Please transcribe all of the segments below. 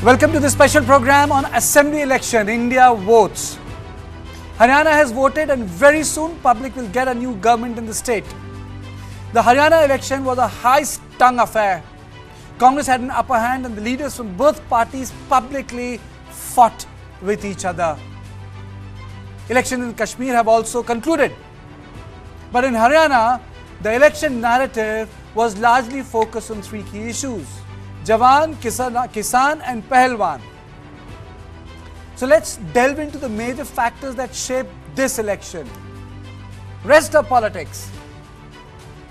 Welcome to this special program on Assembly election. India votes. Haryana has voted and very soon public will get a new government in the state. The Haryana election was a high-stung affair. Congress had an upper hand and the leaders from both parties publicly fought with each other. Elections in Kashmir have also concluded. But in Haryana, the election narrative was largely focused on three key issues: Jawan, Kisan and Pehelwan. So let's delve into the major factors that shaped this election. Rest of politics.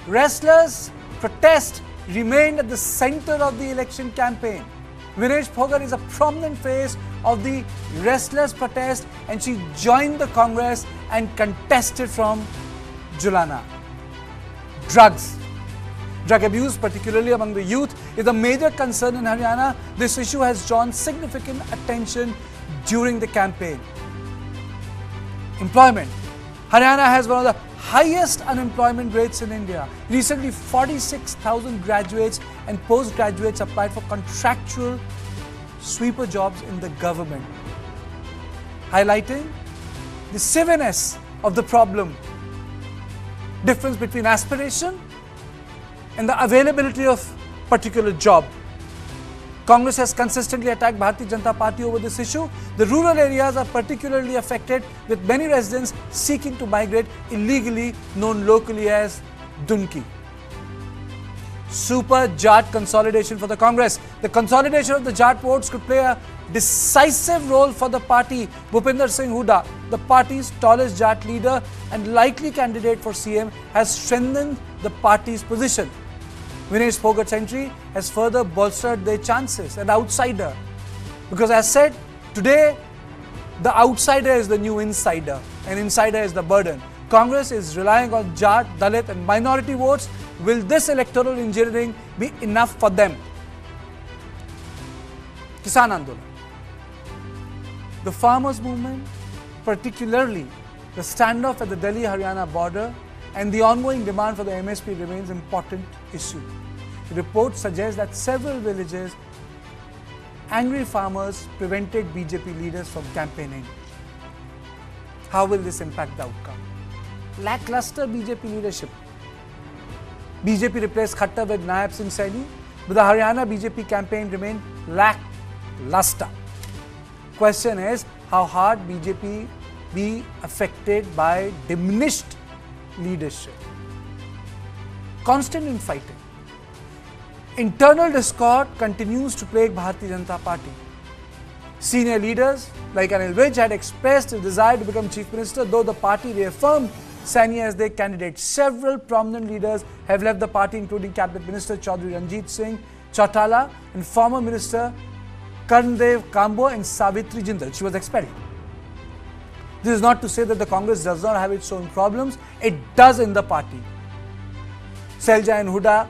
Restless protest remained at the center of the election campaign. Vinesh Phogat is a prominent face of the restless protest and she joined the Congress and contested from Julana. Drugs. Drug abuse, particularly among the youth, is a major concern in Haryana. This issue has drawn significant attention during the campaign. Employment. Haryana has one of the highest unemployment rates in India. Recently, 46,000 graduates and postgraduates applied for contractual sweeper jobs in the government, highlighting the severeness of the problem. Difference between aspiration and the availability of particular job. Congress has consistently attacked Bharatiya Janata Party over this issue. The rural areas are particularly affected, with many residents seeking to migrate illegally, known locally as Dunki. Super Jat consolidation for the Congress. The consolidation of the Jat votes could play a decisive role for the party. Bhupinder Singh Hooda, the party's tallest Jat leader and likely candidate for CM, has strengthened the party's position. Vinesh Phogat's entry has further bolstered their chances. An outsider, because as said, today the outsider is the new insider and insider is the burden. Congress is relying on Jat, Dalit and minority votes. Will this electoral engineering be enough for them? Kisan Andolan. The farmers' movement, particularly the standoff at the Delhi-Haryana border and the ongoing demand for the MSP remains an important issue. Reports suggest that several villages, angry farmers prevented BJP leaders from campaigning. How will this impact the outcome? Lackluster BJP leadership. BJP replaced Khattar with Naib Singh Saini, but the Haryana BJP campaign remained lackluster. Question is, how hard BJP be affected by diminished leadership? Constant infighting. Internal discord continues to plague Bharatiya Janata Party. Senior leaders like Anil Vij had expressed a desire to become Chief Minister, though the party reaffirmed Saini as their candidate. Several prominent leaders have left the party, including Cabinet Minister Chaudhry Ranjit Singh Chautala and former Minister Karndev Kambo and Savitri Jindal. She was expelled. This is not to say that the Congress does not have its own problems. It does in the party. Selja and Hooda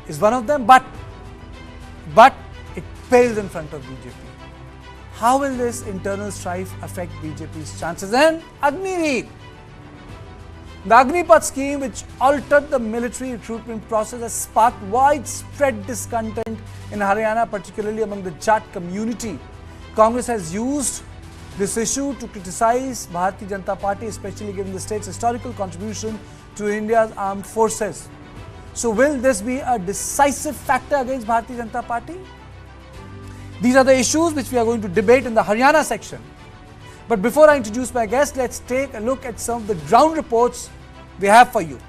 is one of them, but it pales in front of BJP. How will this internal strife affect BJP's chances? And Agniveer. The Agnipath scheme, which altered the military recruitment process, has sparked widespread discontent in Haryana, particularly among the Jat community. Congress has used this issue to criticize Bharatiya Janata Party, especially given the state's historical contribution to India's armed forces. So will this be a decisive factor against Bharatiya Janata Party? These are the issues which we are going to debate in the Haryana section. But before I introduce my guest, let's take a look at some of the ground reports we have for you.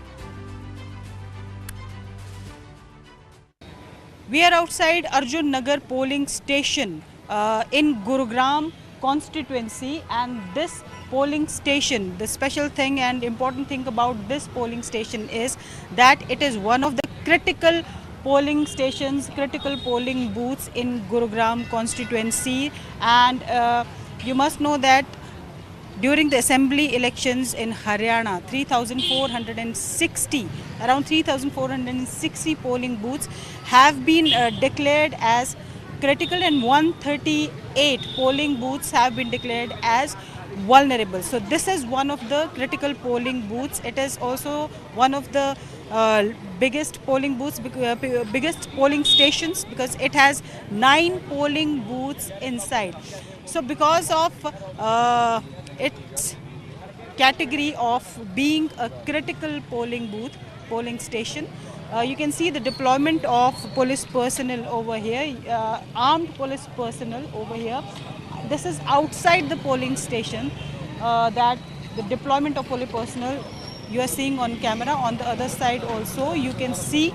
We are outside Arjun Nagar polling station in Gurugram constituency, and this polling station, the special thing and important thing about this polling station is that it is one of the critical polling stations, critical polling booths in Gurugram constituency. And you must know that during the assembly elections in Haryana, around 3,460 polling booths have been declared as critical, and 138 polling booths have been declared as vulnerable. So this is one of the critical polling booths. It is also one of the biggest polling booths, biggest polling stations, because it has 9 polling booths inside. So because of its category of being a critical polling booth, polling station, you can see the deployment of police personnel over here, armed police personnel over here. This is outside the polling station, that the deployment of police personnel you are seeing on camera. On the other side also you can see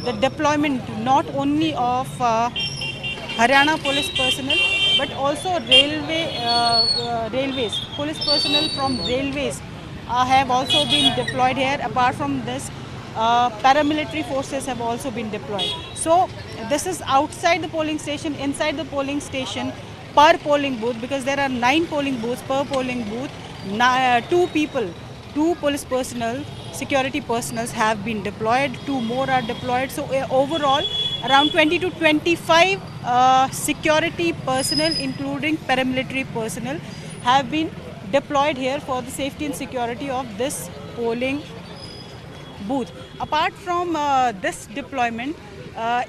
the deployment not only of Haryana police personnel, but also railways. Police personnel from railways have also been deployed here. Apart from this, paramilitary forces have also been deployed. So this is outside the polling station. Inside the polling station, per polling booth, because there are 9 polling booths per polling booth, 2 police personnel, security personnel have been deployed, 2 more are deployed. So overall, around 20 to 25 security personnel, including paramilitary personnel, have been deployed here for the safety and security of this polling booth. Apart from this deployment,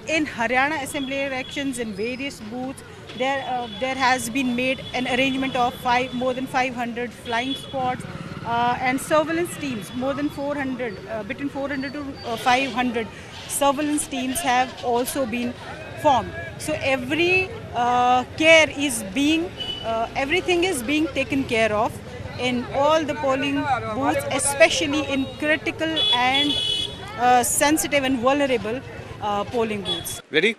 in Haryana Assembly elections in various booths, there has been made an arrangement of more than 500 flying squads and surveillance teams. More than 400, between 400 to 500 surveillance teams have also been formed. So every care is being, everything is being taken care of in all the polling booths, especially in critical and sensitive and vulnerable polling booths. Ready?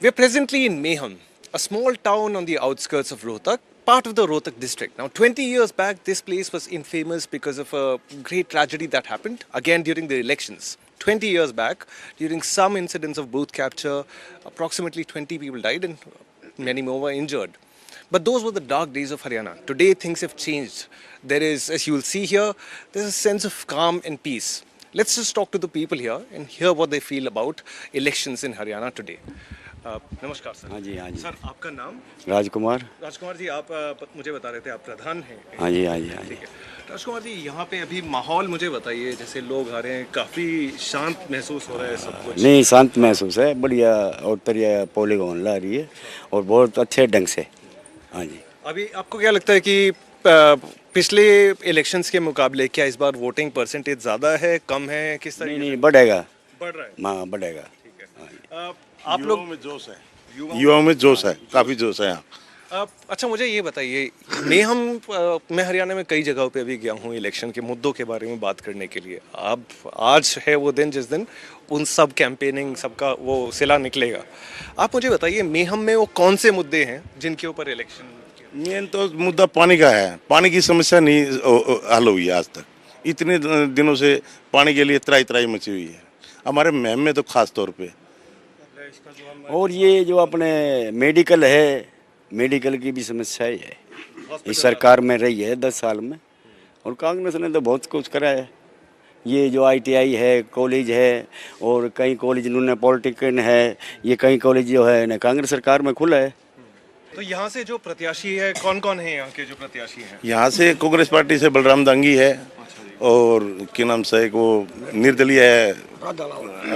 We are presently in Meham, a small town on the outskirts of Rohtak, part of the Rohtak district. Now, 20 years back, this place was infamous because of a great tragedy that happened, again during the elections. 20 years back, during some incidents of booth capture, approximately 20 people died and many more were injured. But those were the dark days of Haryana. Today, things have changed. There is, as you will see here, there's a sense of calm and peace. Let's just talk to the people here and hear what they feel about elections in Haryana today. नमस्कार sir. हाँ जी sir, आपका नाम? राजकुमार। राजकुमार जी, आप मुझे बता रहे थे आप प्रधान हैं। हाँ जी हाँ जी हाँ जी। ठीक है राजकुमार जी, यहाँ पे अभी माहौल मुझे बताइए, जैसे लोग आ रहे हैं, काफ़ी शांत महसूस हो रहा है सब कुछ? नहीं, शांत महसूस है, बढ़िया और तरिया पोलिंग होने ला रही है और बहुत अच्छे ढंग से। हाँ जी। अभी आपको क्या लगता है कि पिछले इलेक्शंस के मुकाबले क्या इस बार वोटिंग परसेंटेज ज़्यादा है, कम है, किस तरह? नहीं, बढ़ेगा। बढ़ रहा है? हाँ, बढ़ेगा। ठीक है। आप लोग में जोश है, युवाओं में जोश है, काफ़ी जोश है यहाँ। अच्छा, मुझे ये बताइए, मैं हरियाणा में कई जगहों पे अभी गया हूँ इलेक्शन के मुद्दों के बारे में बात करने के लिए। अब आज है वो दिन जिस दिन उन सब कैंपेनिंग सबका वो सिला निकलेगा। आप मुझे बताइए, मेहम में वो कौन से मुद्दे हैं जिनके ऊपर इलेक्शन? मेन तो मुद्दा पानी का है। पानी की समस्या नहीं हल हुई है आज तक। इतने दिनों से पानी के लिए त्राई त्राई मची हुई है हमारे मेहम में, तो खास तौर पे। और ये जो अपने मेडिकल है, मेडिकल की भी समस्या ही है। इस सरकार में रही है 10 साल में, और कांग्रेस ने तो बहुत कुछ करा है। ये जो ITI है, कॉलेज है, और कई कॉलेज इन्होंने पॉलिटेक्निक है, ये कई कॉलेज जो है ना कांग्रेस सरकार में खुला है। तो यहाँ से जो प्रत्याशी है, कौन कौन है यहाँ के जो प्रत्याशी हैं? यहाँ से कांग्रेस पार्टी से बलराम दांगी है, और क्या नाम से वो निर्दलीय है,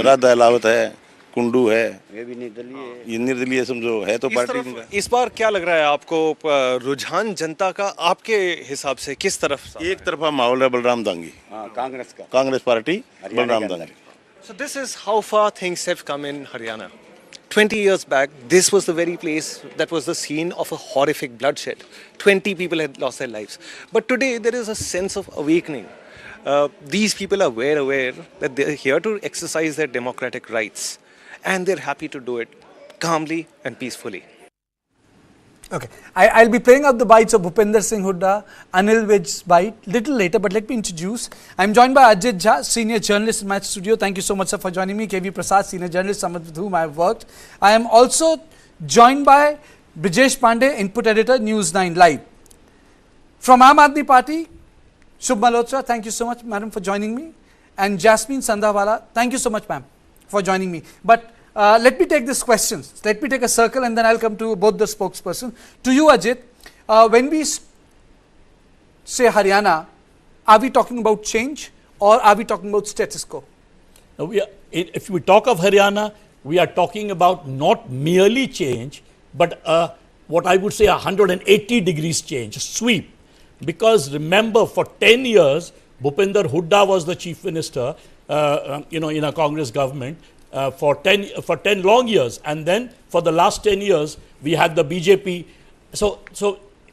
राधा अलावत है, कुंडू है, ये भी निर्दलीय है। ये निर्दलीय समझो है तो पार्टी। इस बार क्या लग रहा है आपको, रुझान जनता का आपके हिसाब से किस तरफ? एक तरफा माहौल है बलराम दांगी, कांग्रेस का, Congress party Balram Dangi. So this is how far things have come in Haryana. 20 years back, this was the very place that was the scene of a horrific bloodshed. 20 people had lost their lives. But today there is a sense of awakening. These people are well aware that they're here to exercise their democratic rights, and they're happy to do it calmly and peacefully. Okay, I'll be playing out the bites of Bhupinder Singh Hooda, Anil Vij's bite little later, but let me introduce. I'm joined by Ajit Jha, senior journalist in my studio. Thank you so much, sir, for joining me. KV Prasad, senior journalist, someone with whom I have worked. I am also joined by Brijesh Pandey, input editor, News9 Live. From Aam Aadmi Party, Shubh Malhotra, thank you so much, madam, for joining me. And Jasmine Sandhawala, thank you so much, ma'am, for joining me. But let me take these questions. Let me take a circle and then I'll come to both the spokesperson. To you, Ajit, when we say Haryana, are we talking about change or are we talking about status quo? If we talk of Haryana, we are talking about not merely change, but what I would say 180 degrees change, sweep. Because remember, for 10 years, Bhupinder Hooda was the chief minister, in a Congress government for 10 long years. And then for the last 10 years, we had the BJP. So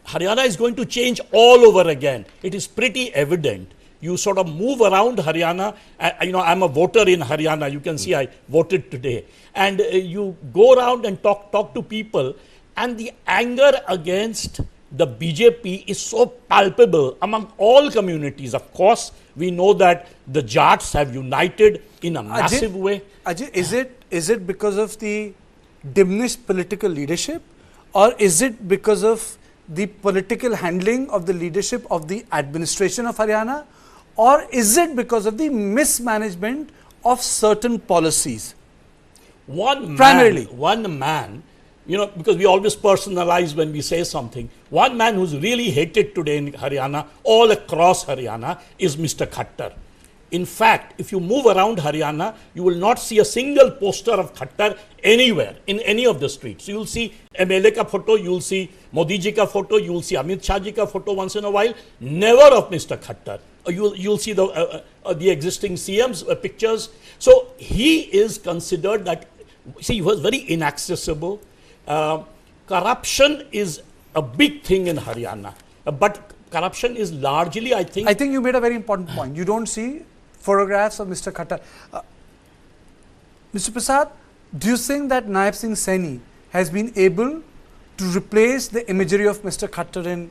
Haryana is going to change all over again. It is pretty evident. You sort of move around Haryana. I'm a voter in Haryana. You can see I voted today. And you go around and talk to people. And the anger against the BJP is so palpable among all communities. Of course, we know that the Jats have united in a massive way. Ajay, is it because of the diminished political leadership, or is it because of the political handling of the leadership of the administration of Haryana, or is it because of the mismanagement of certain policies? One man, because we always personalize when we say something. One man who's really hated today in Haryana, all across Haryana, is Mr. Khattar. In fact, if you move around Haryana, you will not see a single poster of Khattar anywhere in any of the streets. You will see MLA ka photo, you will see Modi ji ka photo, you will see Amit Shah ji ka photo once in a while, never of Mr. Khattar. You will see the existing CM's pictures. So he is considered that, he was very inaccessible. Corruption is a big thing in Haryana, but corruption is largely, I think you made a very important point. You don't see photographs of Mr. Khattar. Mr. Prasad, do you think that Naib Singh Saini has been able to replace the imagery of Mr. Khattar in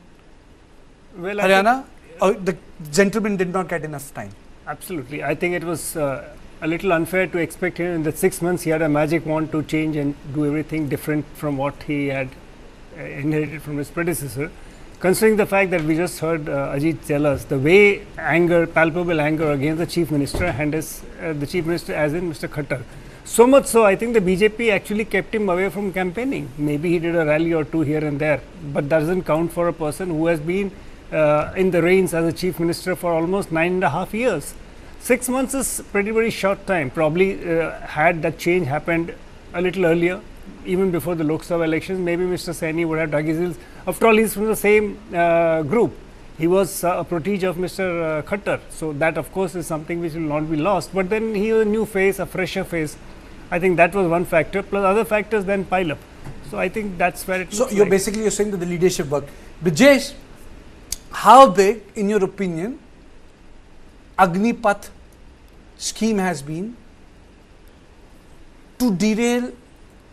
Haryana, or the gentleman did not get enough time? Absolutely. I think it was a little unfair to expect him in the 6 months he had a magic wand to change and do everything different from what he had inherited from his predecessor. Considering the fact that we just heard Ajit tell us the way palpable anger against the chief minister and the chief minister as in Mr. Khattar. So much so, I think the BJP actually kept him away from campaigning. Maybe he did a rally or two here and there, but that doesn't count for a person who has been in the reins as a chief minister for almost 9.5 years. 6 months is pretty very short time. Probably had that change happened a little earlier, even before the Lok Sabha elections, maybe Mr. Saini would have dug his heels. After all, he's from the same group. He was a protege of Mr. Khattar. So that, of course, is something which will not be lost. But then he was a new face, a fresher face. I think that was one factor. Plus other factors then pile up. So I think that's where it. So you're basically saying that the leadership work. Brijesh, how big, in your opinion, Agnipath scheme has been to derail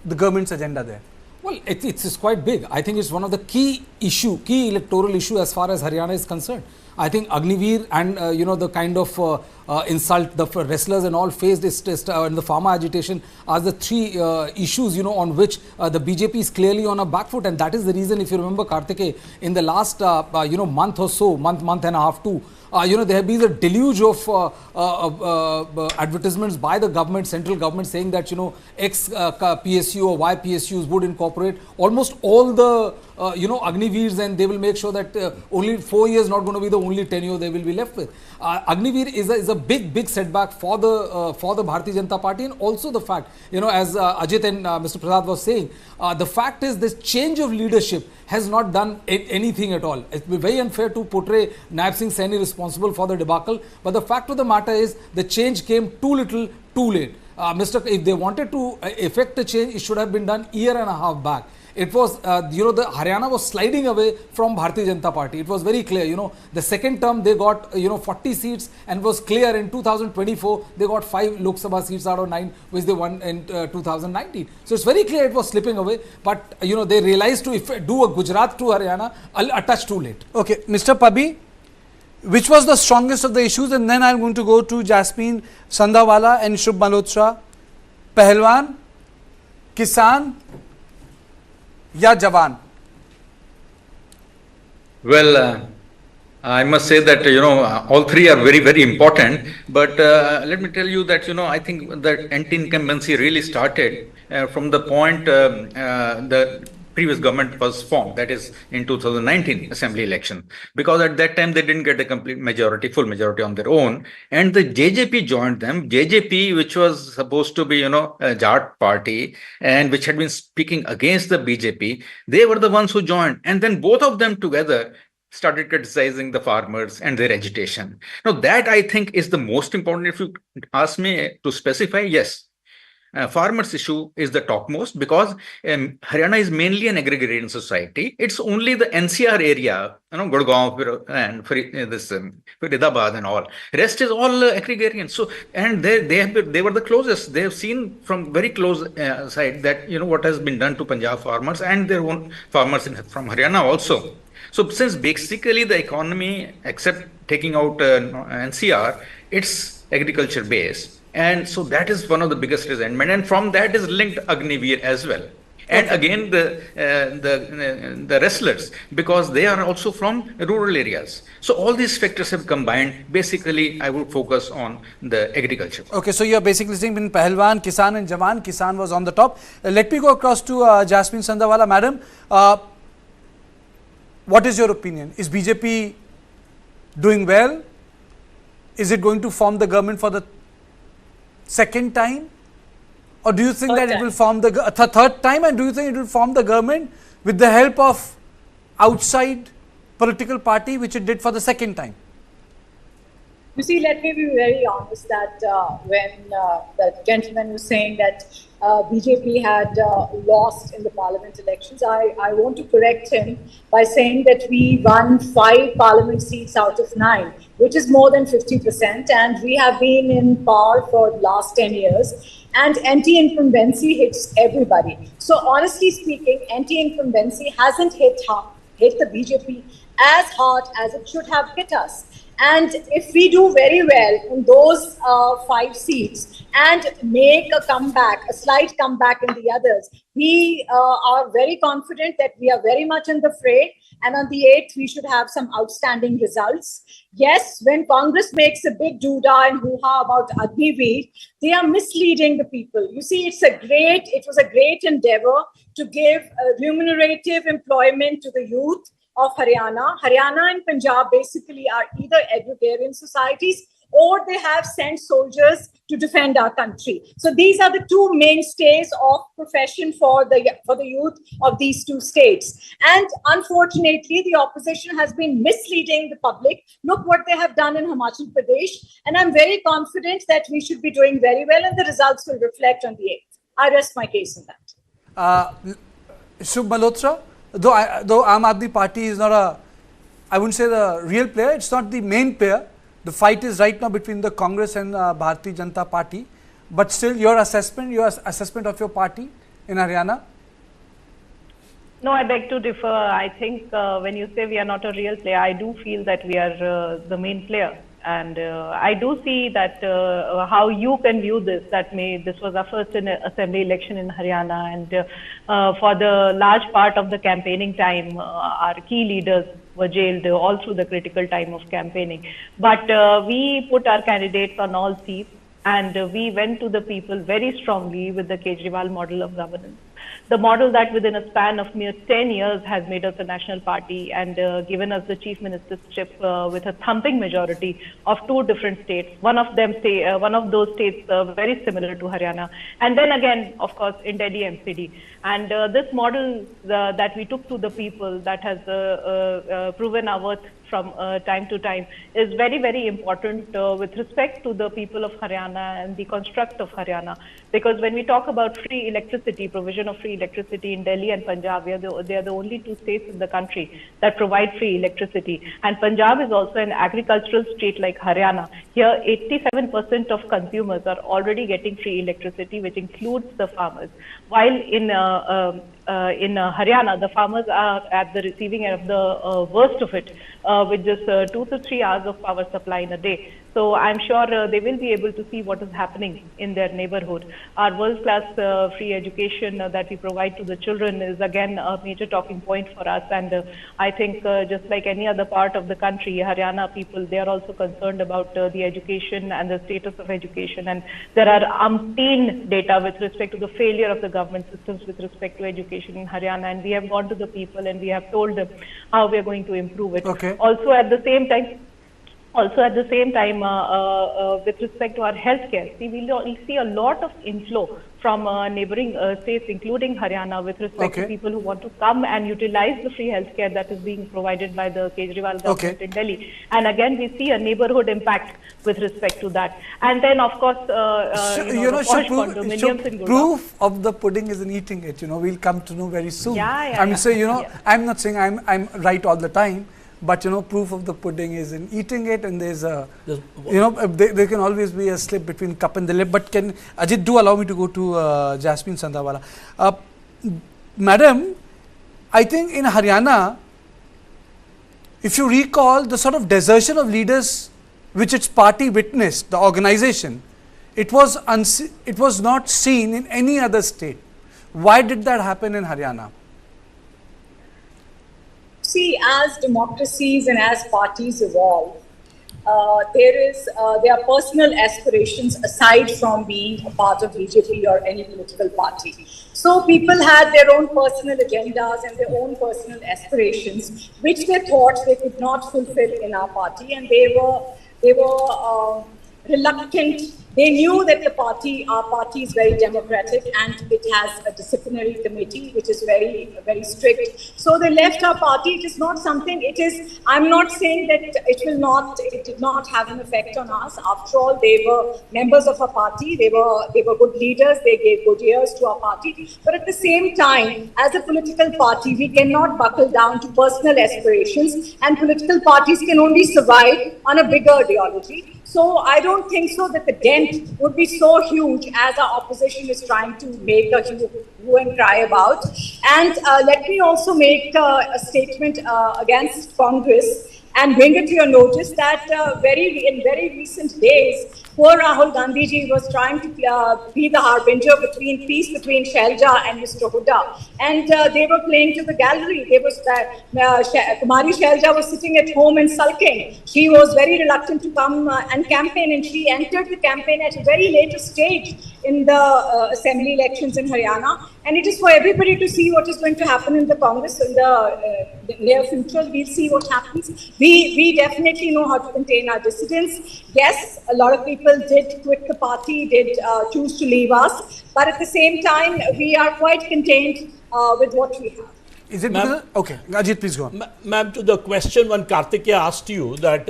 the government's agenda there? Well, it's quite big. I think it's one of the key electoral issue as far as Haryana is concerned. I think Agniveer and the kind of insult the wrestlers and all faced in the farmer agitation are the three issues on which the BJP is clearly on a back foot, and that is the reason, if you remember, Kartike, in the last month or so, month and a half too, there have been a deluge of advertisements by the government, central government, saying that X PSU or Y PSUs would incorporate almost all the Agniveers, and they will make sure that only 4 years not going to be the only tenure they will be left with. Agniveer is a big setback for the Bharatiya Janata Party, and also the fact, as Ajit and Mr. Prasad was saying, the fact is this change of leadership has not done anything at all. It's very unfair to portray Naib Singh Saini responsible for the debacle, but the fact of the matter is the change came too little, too late. If they wanted to effect a change, it should have been done year and a half back. It was, the Haryana was sliding away from Bharatiya Janata Party. It was very clear, the second term they got, 40 seats, and was clear in 2024, they got 5 Lok Sabha seats out of 9, which they won in 2019. So it's very clear it was slipping away, but, they realized to do a Gujarat to Haryana a touch too late. Okay, Mr. Pabi, which was the strongest of the issues? And then I'm going to go to Jasmine Sandhawala and Shubh Malhotra. Pehelwan, Kisan, या Jawan? Well, I must say that all three are very, very important. But let me tell you that I think that anti-incumbency really started from the point the previous government was formed, that is in 2019 assembly election, because at that time they didn't get a complete majority, full majority on their own, and the JJP joined them. JJP, which was supposed to be, a Jat party, and which had been speaking against the BJP, they were the ones who joined, and then both of them together started criticizing the farmers and their agitation. Now, that I think is the most important. If you ask me to specify, yes, farmers' issue is the topmost, because Haryana is mainly an agrarian society. It's only the NCR area, Gurgaon and Faridabad and all. Rest is all agrarian. So, and they were the closest. They have seen from very close side that what has been done to Punjab farmers and their own farmers from Haryana also. So, since basically the economy, except taking out NCR, it's agriculture based. And so that is one of the biggest resentment, and from that is linked Agniveer as well. And again, the wrestlers, because they are also from rural areas. So all these factors have combined. Basically, I would focus on the agriculture. Okay, so you're basically saying in Pehelwan, Kisan and Jawan, Kisan was on the top. Let me go across to Jasmine Sandawala. Madam, what is your opinion? Is BJP doing well? Is it going to form the government for the second time, or do you think that it will form the third time, and do you think it will form the government with the help of outside political party which it did for the second time? You see, let me be very honest that when the gentleman was saying that BJP had lost in the parliament elections, I want to correct him by saying that we won 5 parliament seats out of 9, which is more than 50%, and we have been in power for the last 10 years. And anti-incumbency hits everybody. So honestly speaking, anti-incumbency hasn't hit the BJP as hard as it should have hit us. And if we do very well in those 5 seats and make a comeback, a slight comeback in the others, we are very confident that we are very much in the fray. And on the 8th, we should have some outstanding results. Yes, when Congress makes a big doodah and hoo-ha about Agniveer, they are misleading the people. You see, it was a great endeavor to give remunerative employment to the youth of Haryana. Haryana and Punjab basically are either agrarian societies or they have sent soldiers to defend our country. So these are the 2 mainstays of profession for the youth of these 2 states. And unfortunately, the opposition has been misleading the public. Look what they have done in Himachal Pradesh. And I'm very confident that we should be doing very well, and the results will reflect on the 8th. I rest my case on that. Shubh Malhotra, though Aam Aadmi Party is not I wouldn't say the real player, it's not the main player. The fight is right now between the Congress and Bharatiya Janata Party. But still, your assessment of your party in Haryana? No, I beg to differ. I think when you say we are not a real player, I do feel that we are the main player. And I do see that how you can view this, this was our first assembly election in Haryana, and for the large part of the campaigning time, our key leaders were jailed all through the critical time of campaigning. But we put our candidates on all seats, and we went to the people very strongly with the Kejriwal model of governance. The model that within a span of mere 10 years has made us a national party and given us the chief ministership with a thumping majority of 2 different states. One of those states very similar to Haryana, and then again, of course, in Delhi MCD. And this model that we took to the people, that has proven our worth from time to time, is very, very important with respect to the people of Haryana and the construct of Haryana. Because when we talk about free electricity, provision of free electricity in Delhi and Punjab, they are the only 2 states in the country that provide free electricity. And Punjab is also an agricultural state like Haryana. Here, 87% of consumers are already getting free electricity, which includes the farmers. While in Haryana, the farmers are at the receiving end of the worst of it, with just 2 to 3 hours of power supply in a day. So I'm sure they will be able to see what is happening in their neighborhood. Our world-class free education that we provide to the children is again a major talking point for us. And I think just like any other part of the country, Haryana people, they are also concerned about the education and the status of education. And there are umpteen data with respect to the failure of the government systems with respect to education. station in Haryana, and we have gone to the people and we have told them how we are going to improve it. Okay. Also at the same time, with respect to our healthcare, we will see a lot of inflow from neighboring states, including Haryana, with respect to people who want to come and utilize the free healthcare that is being provided by the Kejriwal government in Delhi. And again, we see a neighborhood impact with respect to that. And then, of course, the posh condominiums in Gurgaon. Proof of the pudding is in eating it. We'll come to know very soon. Yeah. I'm not saying I'm right all the time. But proof of the pudding is in eating it, and there's a, there can always be a slip between cup and the lip. But can Ajit do allow me to go to Jasmine Sandawala? Madam, I think in Haryana, if you recall the sort of desertion of leaders which its party witnessed, the organization, it was not seen in any other state. Why did that happen in Haryana? See, as democracies and as parties evolve, there are personal aspirations aside from being a part of BJP or any political party. So people had their own personal agendas and their own personal aspirations, which they thought they could not fulfill in our party, and they were reluctant. They knew that our party is very democratic and it has a disciplinary committee which is very, very strict. So they left our party. It is not something, I'm not saying that it did not have an effect on us. After all, they were members of our party. They were good leaders. They gave good years to our party. But at the same time, as a political party, we cannot buckle down to personal aspirations, and political parties can only survive on a bigger ideology. So I don't think so that the dent would be so huge as our opposition is trying to make a hue and cry about. And let me also make a statement against Congress and bring it to your notice that in very recent days, poor Rahul Gandhi ji was trying to be the harbinger between peace between Shailja and Mr. Huda. And they were playing to the gallery. Kumari Shailja was sitting at home and sulking. She was very reluctant to come and campaign, and she entered the campaign at a very later stage in the assembly elections in Haryana. And it is for everybody to see what is going to happen in the Congress in the near future. We'll see what happens. We definitely know how to contain our dissidents. Yes, a lot of people did quit the party, did choose to leave us. But at the same time, we are quite contained with what we have. Is it because, okay, Ajit, please go on. Ma'am, to the question when Kartikeya asked you that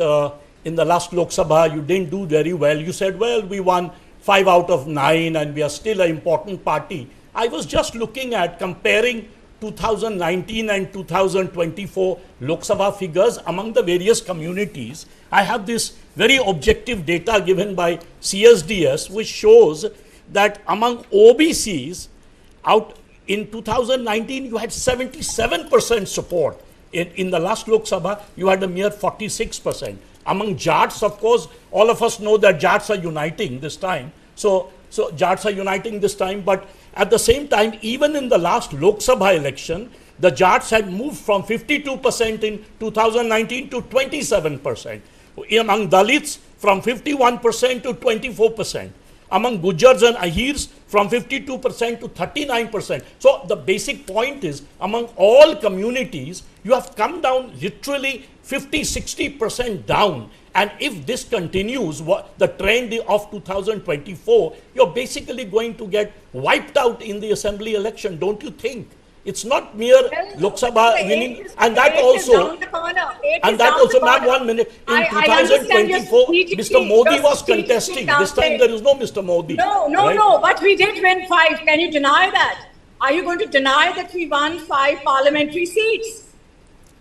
in the last Lok Sabha you didn't do very well, you said, well, we won 5 out of 9 and we are still an important party. I was just looking at comparing 2019 and 2024 Lok Sabha figures among the various communities. I have this very objective data given by CSDS which shows that among OBCs out in 2019 you had 77% support. In the last Lok Sabha you had a mere 46%. Among Jats, of course, all of us know that Jats are uniting this time. So Jats are uniting this time, but at the same time, even in the last Lok Sabha election, the Jats had moved from 52% in 2019 to 27%. Among Dalits, from 51% to 24%. Among Gujars and Ahirs, from 52% to 39%. So the basic point is, among all communities, you have come down literally 50-60% down. And if this continues, the trend of 2024, you're basically going to get wiped out in the assembly election, don't you think? It's not mere Lok Sabha winning, and that also, ma'am, 1 minute, in 2024, Mr. Modi was contesting. This time there is no Mr. Modi. No, but we did win 5. Can you deny that? Are you going to deny that we won 5 parliamentary seats?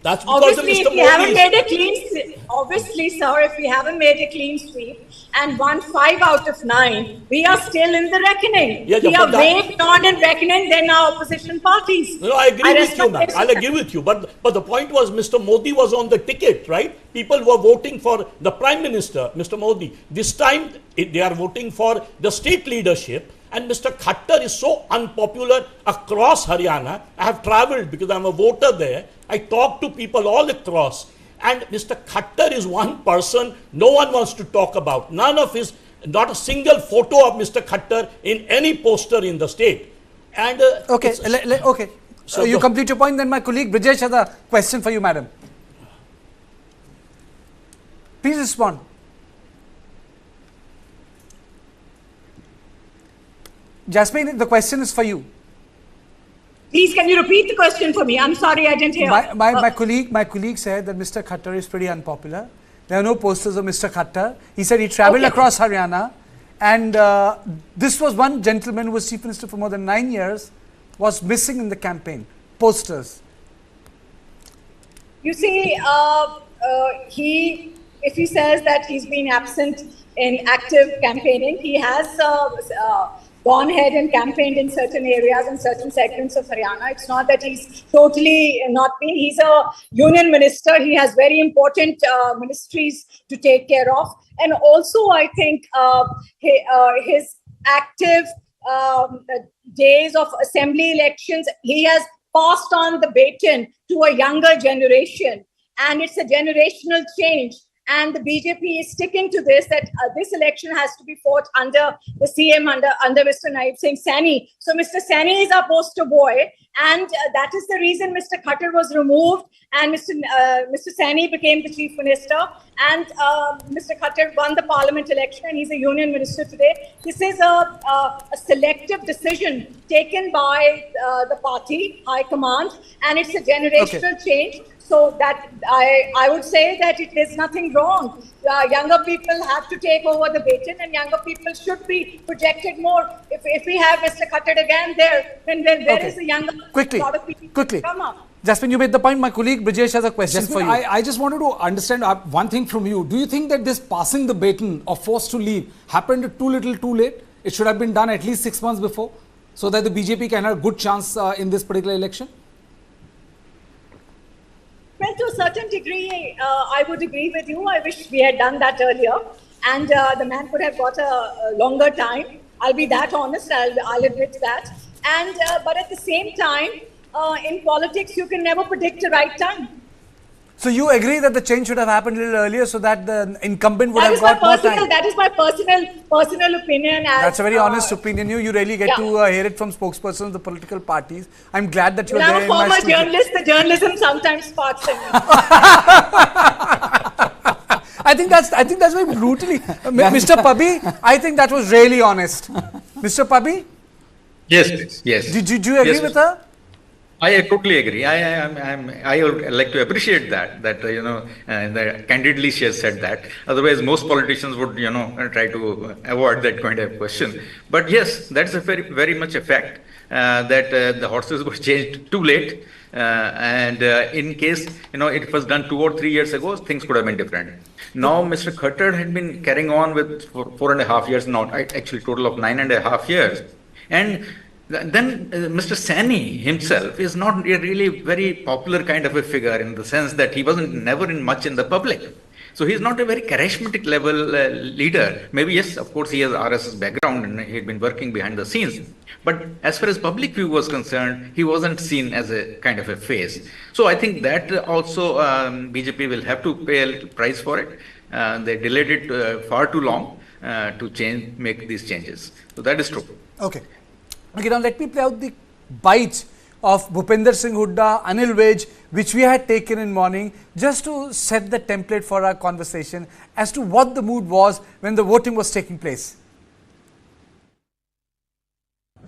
That's because obviously, of Mr. Modi. Obviously, sir, if we haven't made a clean sweep and won 5 out of 9, we are still in the reckoning. We are way beyond in reckoning than our opposition parties. No, I agree with you, ma'am. I'll agree with you. But the point was, Mr. Modi was on the ticket, right? People were voting for the Prime Minister, Mr. Modi. This time, they are voting for the state leadership. And Mr. Khattar is so unpopular across Haryana. I have travelled because I'm a voter there. I talk to people all across. And Mr. Khattar is one person no one wants to talk about. Not a single photo of Mr. Khattar in any poster in the state. And okay. So you complete your point, then my colleague Brijesh has a question for you, madam. Please respond. Jasmine, the question is for you. Please, can you repeat the question for me? I'm sorry, I didn't hear. My colleague said that Mr. Khattar is pretty unpopular. There are no posters of Mr. Khattar. He said he travelled across Haryana, and this was one gentleman who was chief minister for more than 9 years, was missing in the campaign. Posters. You see, if he says that he's been absent in active campaigning, he has gone ahead and campaigned in certain areas and certain segments of Haryana. It's not that he's totally not been. He's a union minister. He has very important ministries to take care of. And also, I think his active days of assembly elections, he has passed on the baton to a younger generation. And it's a generational change. And the BJP is sticking to this, that this election has to be fought under the CM, under Mr. Naib Singh Saini. So Mr. Saini is our poster boy. And that is the reason Mr. Khattar was removed and Mr. Saini became the chief minister. And Mr. Khattar won the parliament election and he's a union minister today. This is a selective decision taken by the party, high command, and it's a generational change. So that I would say that there's nothing wrong. Younger people have to take over the baton, and younger people should be projected more. If we have Mr. Khattar again there, then where is the younger lot of people quickly come up? Jasmine, you made the point. My colleague Brijesh has a question for you. I just wanted to understand one thing from you. Do you think that this passing the baton or forced to leave happened too little too late? It should have been done at least 6 months before, so that the BJP can have a good chance in this particular election? Well, to a certain degree, I would agree with you. I wish we had done that earlier, and the man could have got a longer time. I'll be that honest. I'll admit that. And but at the same time, in politics, you can never predict the right time. So you agree that the change should have happened a little earlier, so that the incumbent would have got more time? That is my personal opinion. That's a very honest opinion. You really get to hear it from spokespersons of the political parties. I'm glad that you're there. I'm a former journalist. The journalism sometimes sparks in me. I think that's very brutally, Mr. Pabbi. I think that was really honest, Mr. Pabbi. Yes, yes. Did you agree with her? I totally agree. I would like to appreciate that that candidly she has said that. Otherwise, most politicians would try to avoid that kind of question. But yes, that's a very much a fact that the horses were changed too late. And in case it was done 2 or 3 years ago, things could have been different. Now, Mr. Khattar had been carrying on with for 4.5 years now, actually total of 9.5 years, and then Mr. Saini himself is not a really very popular kind of a figure, in the sense that he wasn't never much in the public. So he's not a very charismatic level leader. Maybe yes, of course he has RSS background and he had been working behind the scenes. But as far as public view was concerned, he wasn't seen as a kind of a face. So I think that also BJP will have to pay a little price for it. They delayed it far too long to make these changes. So that is true. Okay, now let me play out the bites of Bhupinder Singh Hooda, Anil Vij, which we had taken in morning, just to set the template for our conversation as to what the mood was when the voting was taking place.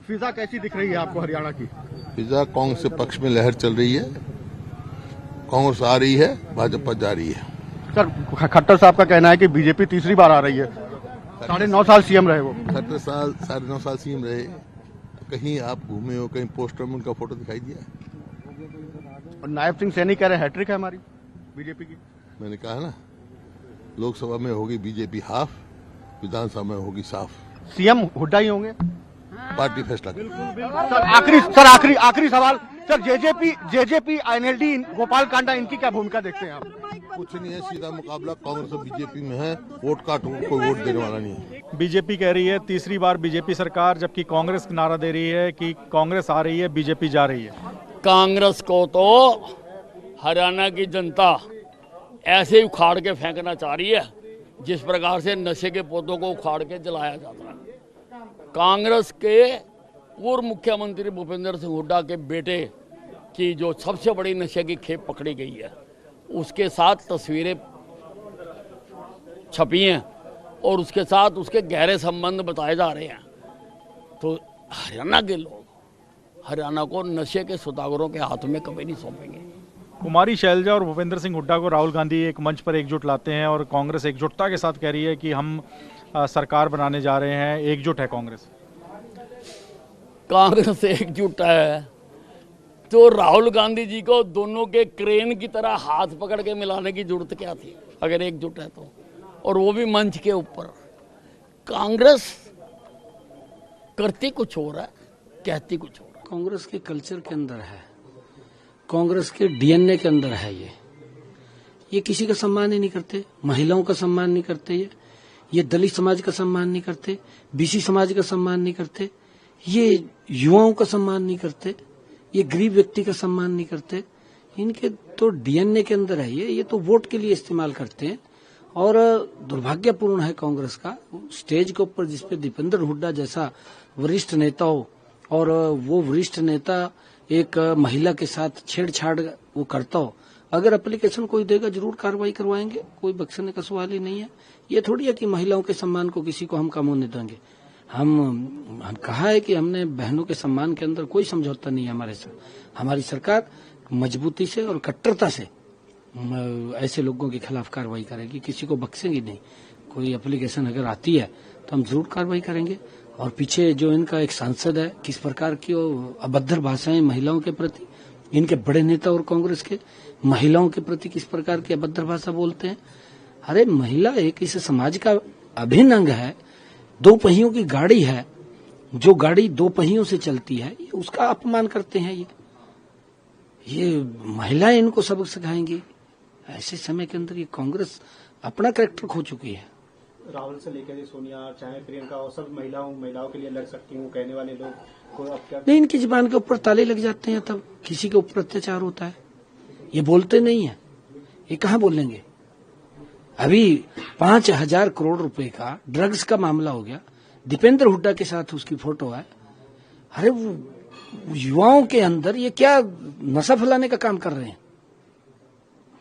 फिजा कैसी दिख रही है आपको हरियाणा की? फिजा कांग्रेस के पक्ष में लहर चल रही है, कांग्रेस आ रही है, भाजपा जा रही है। सर, खट्टर साहब का कहना है कि बीजेपी तीसरी बार आ रही है। 9.5 साल सीएम रहे वो। खट्टर साल 9.5 साल सीएम रहे, कहीं आप घूमे हो, कहीं पोस्टर में उनका फोटो दिखाई दिया? और नायब सिंह सैनी कह रहे हैं हैट्रिक है हमारी बीजेपी की। मैंने कहा ना, लोकसभा में होगी बीजेपी हाफ, विधानसभा में होगी साफ। सीएम हुड्डा ही होंगे? पार्टी फैसला। सर, आखिरी सवाल sir, JJP NLD Gopal Kanda, इनकी क्या भूमिका देखते हैं आप? कुछ नहीं है, सीधा मुकाबला कांग्रेस और बीजेपी में है। वोट काटो, कोई वोट देने वाला नहीं है। बीजेपी कह रही है तीसरी बार बीजेपी सरकार, जबकि कांग्रेस नारा दे रही है कि कांग्रेस आ रही है, बीजेपी जा रही है। कांग्रेस को तो हरियाणा की जनता ऐसे ही उखाड़ के फेंकना चाह रही है, जिस प्रकार से नशे के पौधों को उखाड़ के जलाया जाता है। कांग्रेस के पूर्व मुख्यमंत्री भूपिंदर सिंह हुड्डा के बेटे कि जो सबसे बड़ी नशे की खेप पकड़ी गई है उसके साथ तस्वीरें छपी हैं और उसके साथ उसके गहरे संबंध बताए जा रहे हैं। तो हरियाणा के लोग हरियाणा को नशे के सौदागरों के हाथ में कभी नहीं सौंपेंगे। कुमारी शैलजा और भूपेंद्र सिंह हुड्डा को राहुल गांधी एक मंच पर एकजुट लाते हैं और कांग्रेस एकजुटता के साथ कह रही है कि हम सरकार बनाने जा रहे हैं, एकजुट है कांग्रेस। कांग्रेस एकजुट है तो राहुल गांधी जी को दोनों के क्रेन की तरह हाथ पकड़ के मिलाने की जरूरत क्या थी अगर एकजुट है तो, और वो भी मंच के ऊपर। कांग्रेस करती कुछ और है, कहती कुछ और। कांग्रेस के कल्चर के अंदर है, कांग्रेस के डीएनए के अंदर है ये किसी का सम्मान ही नहीं करते, महिलाओं का सम्मान नहीं करते, ये दलित समाज का सम्मान नहीं करते, बीसी समाज का सम्मान नहीं करते, ये युवाओं का सम्मान नहीं करते, ये गरीब व्यक्ति का सम्मान नहीं करते। इनके तो डीएनए के अंदर है ये तो वोट के लिए इस्तेमाल करते हैं। और दुर्भाग्यपूर्ण है कांग्रेस का स्टेज के ऊपर जिसपे दीपेंद्र हुड्डा जैसा वरिष्ठ नेता हो और वो वरिष्ठ नेता एक महिला के साथ छेड़छाड़ वो करता हो। अगर एप्लीकेशन कोई देगा जरूर कार्रवाई करवाएंगे, कोई बख्शने का सवाल ही नहीं है। ये थोड़ी है कि महिलाओं के सम्मान को किसी को हम कम होने देंगे। हम कहा है कि हमने बहनों के सम्मान के अंदर कोई समझौता नहीं है हमारे साथ। हमारी सरकार मजबूती से और कट्टरता से ऐसे लोगों के खिलाफ कार्रवाई करेगी, किसी को बख्शेंगी नहीं। कोई एप्लीकेशन अगर आती है तो हम जरूर कार्रवाई करेंगे। और पीछे जो इनका एक सांसद है किस प्रकार की अभद्र भाषाएं महिलाओं के प्रति, इनके बड़े नेता और कांग्रेस के महिलाओं के प्रति किस प्रकार की अभद्र भाषा बोलते हैं। अरे महिला एक इस समाज का अभिन्न अंग है, दो पहियों की गाड़ी है, जो गाड़ी दो पहियों से चलती है उसका अपमान करते हैं ये महिलाएं इनको सबक सिखाएंगी। ऐसे समय के अंदर ये कांग्रेस अपना कैरेक्टर खो चुकी है। राहुल से लेकर सोनिया चाहे प्रियंका और सब महिलाओं के लिए लड़ सकती हूँ कहने वाले लोग को अब क्या नहीं, इनकी जुबान के ऊपर ताले लग जाते हैं तब किसी के ऊपर अत्याचार होता है। ये बोलते नहीं है, ये कहाँ बोलेंगे। अभी 5,000 करोड़ रुपए का ड्रग्स का मामला हो गया, दीपेंद्र हुड्डा के साथ उसकी फोटो है। अरे वो युवाओं के अंदर ये क्या नशा फैलाने का काम कर रहे हैं।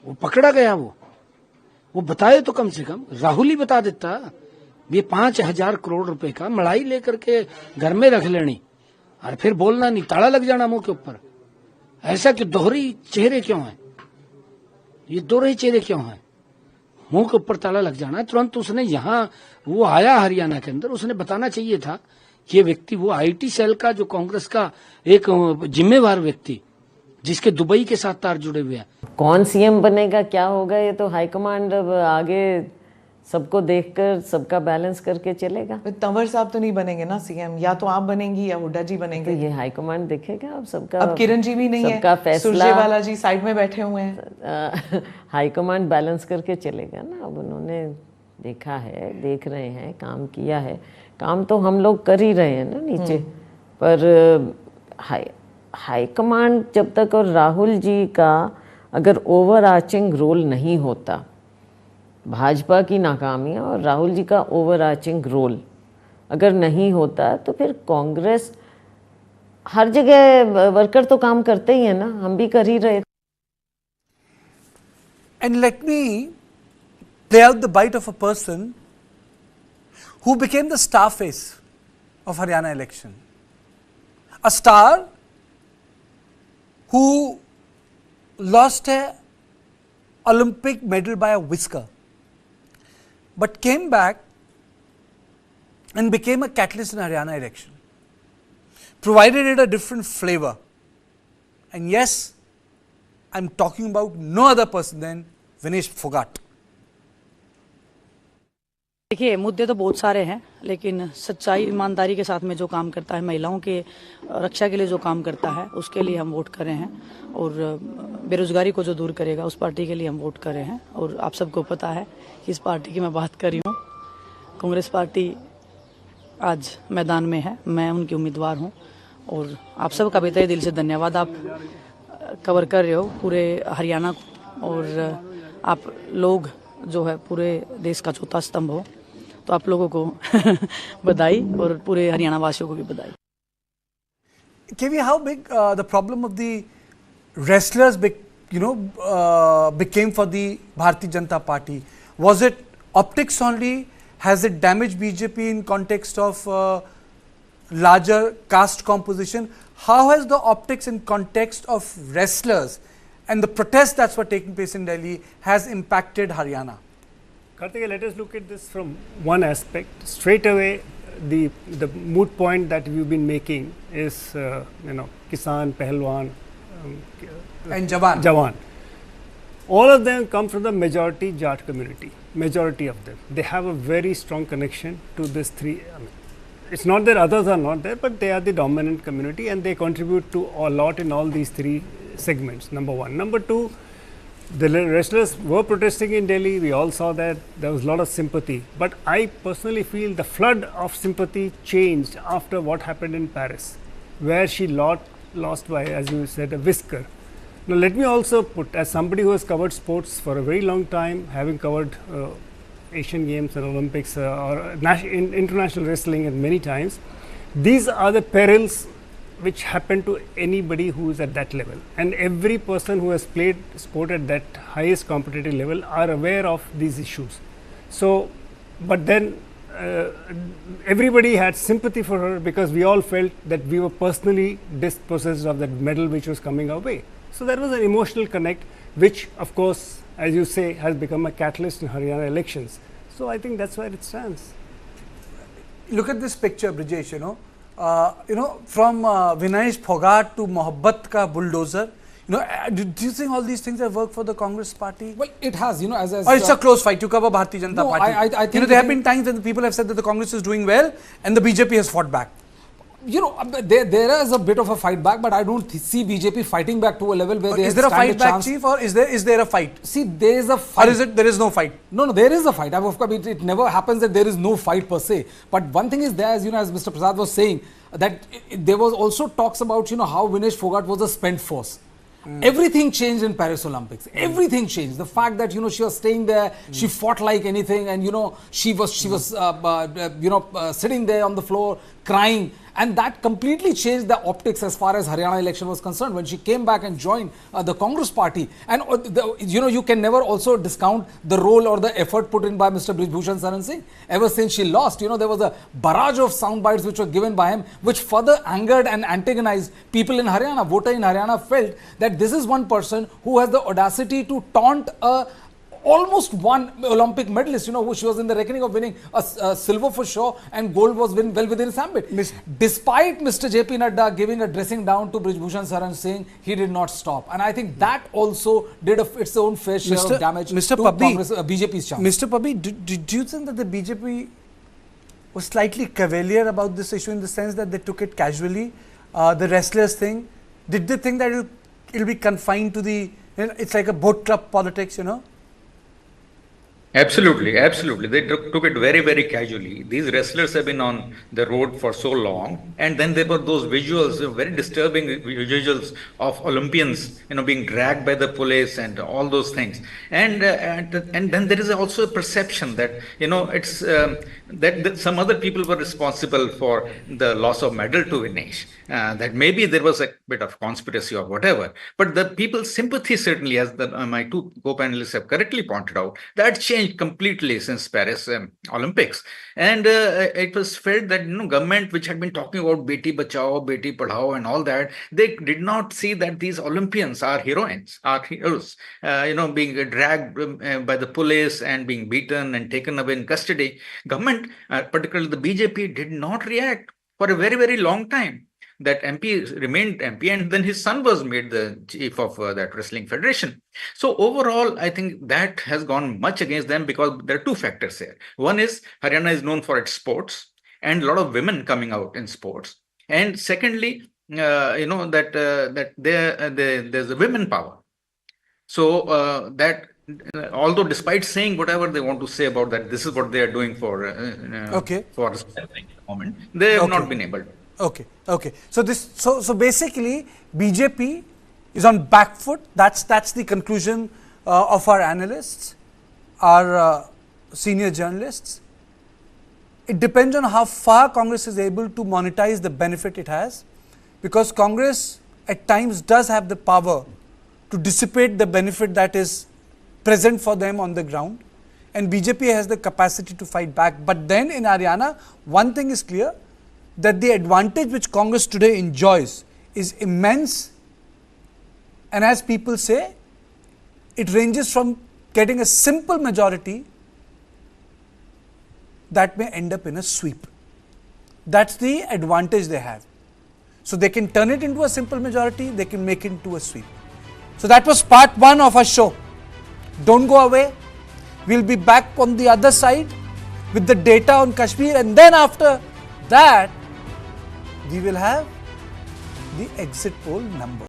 वो पकड़ा गया, वो बताए तो कम से कम राहुल ही बता देता। ये 5,000 करोड़ रुपए का मड़ाई लेकर के घर में रख लेनी और फिर बोलना नहीं, ताला लग जाना मुंह के ऊपर। ऐसा कि दोहरी चेहरे क्यों है, ये दोहरे चेहरे क्यों है, मुंह के ऊपर ताला लग जाना। तुरंत उसने यहाँ वो आया हरियाणा के अंदर, उसने बताना चाहिए था कि ये व्यक्ति वो आईटी सेल का जो कांग्रेस का एक जिम्मेवार व्यक्ति जिसके दुबई के साथ तार जुड़े हुए हैं। कौन सीएम बनेगा क्या होगा ये तो हाईकमांड अब आगे सबको देखकर सबका बैलेंस करके चलेगा। तंवर साहब तो नहीं बनेंगे ना सीएम, या तो आप बनेंगी या हुड्डा जी बनेंगे। तो ये हाईकमांड देखेगा अब सबका। अब किरण जी भी नहीं है, सबका फैसला सुरजेवाला जी साइड में बैठे हुए हैं। हाईकमांड बैलेंस करके चलेगा ना। अब उन्होंने देखा है, देख रहे हैं, काम किया है। काम तो हम लोग कर ही रहे हैं ना नीचे, पर हाईकमांड जब तक और राहुल जी का अगर ओवर आर्चिंग रोल नहीं होता, भाजपा की नाकामी और राहुल जी का ओवर आर्चिंग रोल अगर नहीं होता तो फिर कांग्रेस हर जगह वर्कर तो काम करते ही है ना, हम भी कर ही रहे। And let me play out the bite of a person who became the star face of Haryana election. A star who lost an Olympic medal by a whisker, but came back and became a catalyst in Haryana election, provided it a different flavor. And yes, I am talking about no other person than Vinesh Phogat. देखिए, मुद्दे तो बहुत सारे हैं, लेकिन सच्चाई ईमानदारी के साथ में जो काम करता है, महिलाओं के रक्षा के लिए जो काम करता है, उसके लिए हम वोट कर रहे हैं। और बेरोजगारी को जो दूर करेगा उस पार्टी के लिए हम वोट कर रहे हैं। और आप सबको पता है कि इस पार्टी की मैं बात कर रही हूँ। कांग्रेस पार्टी आज मैदान में है, मैं उनकी उम्मीदवार हूँ। और आप सबका भी तहे दिल से धन्यवाद, आप कवर कर रहे हो पूरे हरियाणा को, और आप लोग जो है पूरे देश का चौथा स्तंभ हो, तो आप लोगों को बधाई और पूरे हरियाणा वासियों को भी बधाई। KV, how big the problem of the wrestlers became for the Bharatiya Janata Party? Was it optics only? Has it damaged BJP in context of larger caste composition? How has the optics in context of wrestlers and the protests that were taking place in Delhi has impacted Haryana? Karthika, let us look at this from one aspect. Straight away, the moot point that we've been making is, Kisan, Pehelwan, and Jawan. Jawan. All of them come from the majority Jat community. Majority of them. They have a very strong connection to this three. It's not that others are not there, but they are the dominant community and they contribute to a lot in all these three segments. Number one. Number two, the wrestlers were protesting in Delhi. We all saw that. There was a lot of sympathy. But I personally feel the flood of sympathy changed after what happened in Paris, where she lost by, as you said, a whisker. Now, let me also put, as somebody who has covered sports for a very long time, having covered Asian Games and Olympics or international wrestling and many times, these are the perils which happen to anybody who is at that level, and every person who has played sport at that highest competitive level are aware of these issues. So, but then everybody had sympathy for her because we all felt that we were personally dispossessed of that medal which was coming our way. So there was an emotional connect, which of course, as you say, has become a catalyst in Haryana elections. So I think that's where it stands. Look at this picture, Brijesh. From Vinesh Phogat to Mohabbat ka bulldozer. Do you think all these things have worked for the Congress party? Well, it has. Or it's a close fight. You cover Bharatiya Janata Party. I think there have been times when the people have said that the Congress is doing well and the BJP has fought back. There is a bit of a fight back, but I don't see BJP fighting back to a level where is there a fight back, Chief, or is there a fight? See, there is a fight. Or there is no fight? No, there is a fight. Of course, it never happens that there is no fight per se. But one thing is there, as Mr. Prasad was saying, that there was also talks about how Vinesh Phogat was a spent force. Everything changed in Paris Olympics. Everything changed. The fact that she was staying there, she fought like anything, and she was sitting there on the floor crying, and that completely changed the optics as far as Haryana election was concerned when she came back and joined the Congress party. And you can never also discount the role or the effort put in by Mr. Brij Bhushan Saran Singh. Ever since she lost, there was a barrage of sound bites which were given by him, which further angered and antagonized people in Haryana. Voter in Haryana felt that this is one person who has the audacity to taunt almost one Olympic medalist, who she was in the reckoning of winning a silver for sure, and gold was well within his ambit. Despite Mr. JP Nadda giving a dressing down to Brij Bhushan Saran Singh, he did not stop. And I think that also did its own fair share of damage to BJP's chance. Mr. Pabbi, do you think that the BJP was slightly cavalier about this issue in the sense that they took it casually? The wrestlers thing, did they think that it'll be confined to the, it's like a boat club politics, Absolutely. They took it very, very casually. These wrestlers have been on the road for so long, and then there were those visuals, very disturbing visuals of Olympians, being dragged by the police and all those things. And then there is also a perception that it's that some other people were responsible for the loss of medal to Vinesh. That maybe there was a bit of conspiracy or whatever, but the people's sympathy certainly, as my two co-panelists have correctly pointed out, that changed completely since Paris Olympics. And it was felt that government, which had been talking about Beti Bachao, Beti Padhao and all that, they did not see that these Olympians are heroes, being dragged by the police and being beaten and taken away in custody. Government, particularly the BJP, did not react for a very, very long time. That MP remained MP, and then his son was made the chief of that wrestling federation. So overall, I think that has gone much against them because there are two factors here. One is Haryana is known for its sports and a lot of women coming out in sports. And secondly, that there's a women power. So although despite saying whatever they want to say about that, this is what they are doing for wrestling at the moment, they have not been able to. Okay. So basically, BJP is on back foot. That's the conclusion of our analysts, our senior journalists. It depends on how far Congress is able to monetize the benefit it has, because Congress at times does have the power to dissipate the benefit that is present for them on the ground, and BJP has the capacity to fight back. But then in Haryana, one thing is clear, that the advantage which Congress today enjoys is immense, and as people say, it ranges from getting a simple majority that may end up in a sweep. That's the advantage they have. So they can turn it into a simple majority, they can make it into a sweep. So that was part one of our show. Don't go away. We'll be back on the other side with the data on Kashmir, and then after that, we will have the exit poll number.